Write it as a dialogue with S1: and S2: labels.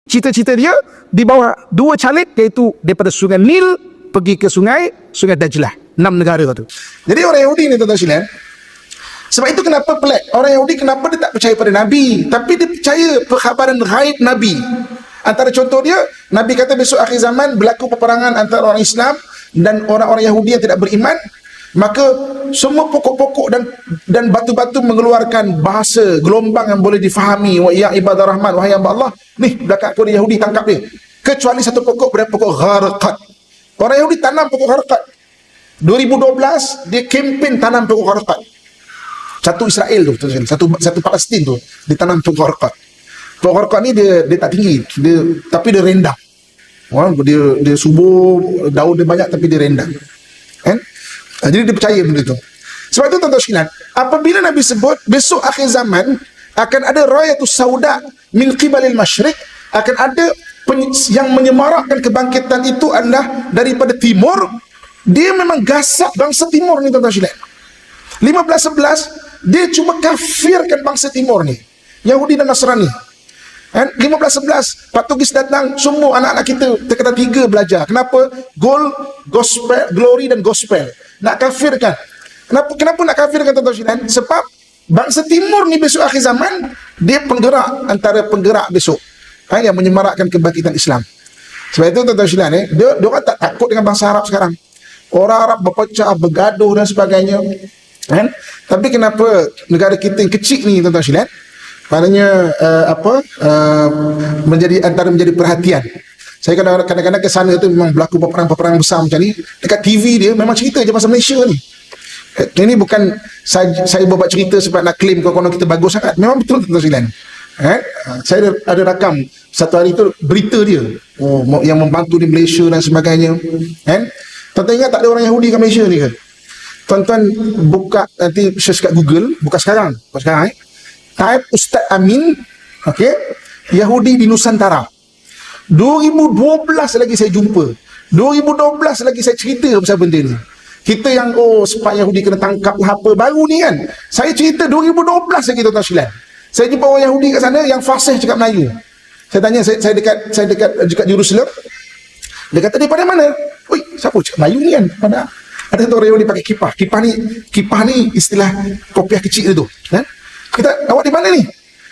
S1: Cita-cita dia dibawa 2 calit, iaitu daripada sungai Nil pergi ke sungai Dajlah. 6 negara tu. Jadi orang Yahudi ni tuan-tuan sekalian, sebab itu kenapa pelik. Orang Yahudi kenapa dia tak percaya pada Nabi, tapi dia percaya perkhabaran ghaib Nabi. Antara contoh dia, Nabi kata besok akhir zaman berlaku peperangan antara orang Islam dan orang-orang Yahudi yang tidak beriman. Maka semua pokok-pokok dan batu-batu mengeluarkan bahasa gelombang yang boleh difahami. Wa ya ibadah rahman, wahai hamba Allah, ni belakang aku ada Yahudi, tangkap dia. Kecuali satu pokok, berapa pokok gharqad. Orang Yahudi tanam pokok gharqad. 2012 dia kempen tanam pokok gharqad. Satu Israel tu, satu Palestin tu ditanam pokok gharqad. Pokok gharqad ni dia tak tinggi, tapi dia rendah. Dia subur, daun dia banyak tapi dia rendah. Kan? Jadi dia percaya benda tu. Sebab itu tuan-tuan sekalian, apabila Nabi sebut besok akhir zaman akan ada rayatus sauda min qibalil masyriq, akan ada yang menyemarakkan kebangkitan itu adalah daripada timur, dia memang gasak bangsa timur ni tuan-tuan sekalian. 1511 dia cuma kafirkan bangsa timur ni, Yahudi dan Nasrani. 1511 Portugis datang, semua anak-anak kita terkena 3 belajar. Kenapa? Gold, gospel, glory dan gospel. Nak kafirkan. Kenapa nak kafirkan tuan-tuan sekalian? Sebab bangsa timur ni besok akhir zaman, dia penggerak, antara penggerak besok yang menyemarakkan kebangkitan Islam. Sebab itu tuan-tuan sekalian, dia orang tak takut dengan bangsa Arab sekarang. Orang Arab berpecah, bergaduh dan sebagainya. Tapi kenapa negara kita yang kecil ni tuan-tuan sekalian, maknanya menjadi perhatian. Saya kadang-kadang ke sana tu memang berlaku peperangan besar macam ni. Dekat TV dia memang cerita je pasal Malaysia ni. Ini bukan saya buat cerita sebab nak claim konon kita bagus sangat. Memang betul tuan-tuan sekalian. Saya ada rakam satu hari tu berita dia. Yang membantu di Malaysia dan sebagainya. Tuan-tuan ingat tak ada orang Yahudi kat Malaysia ni ke? Tuan-tuan buka nanti search kat Google, buka sekarang. Type Ustaz Amin, okey, Yahudi di Nusantara. 2012 lagi saya jumpa. 2012 lagi saya cerita pasal benda ni. Kita yang sebab Yahudi kena tangkap lah apa baru ni kan. Saya cerita 2012 lagi tuan-tuan sekalian. Saya jumpa orang Yahudi kat sana yang fasih cakap Melayu. Saya tanya, saya dekat Jerusalem. Dia kata, daripada mana? Oi, siapa cakap Melayu ni kan? Ada satu orang Yahudi pakai kipah. Kipah ni istilah kopiah kecil tu. Kita, awak di mana ni?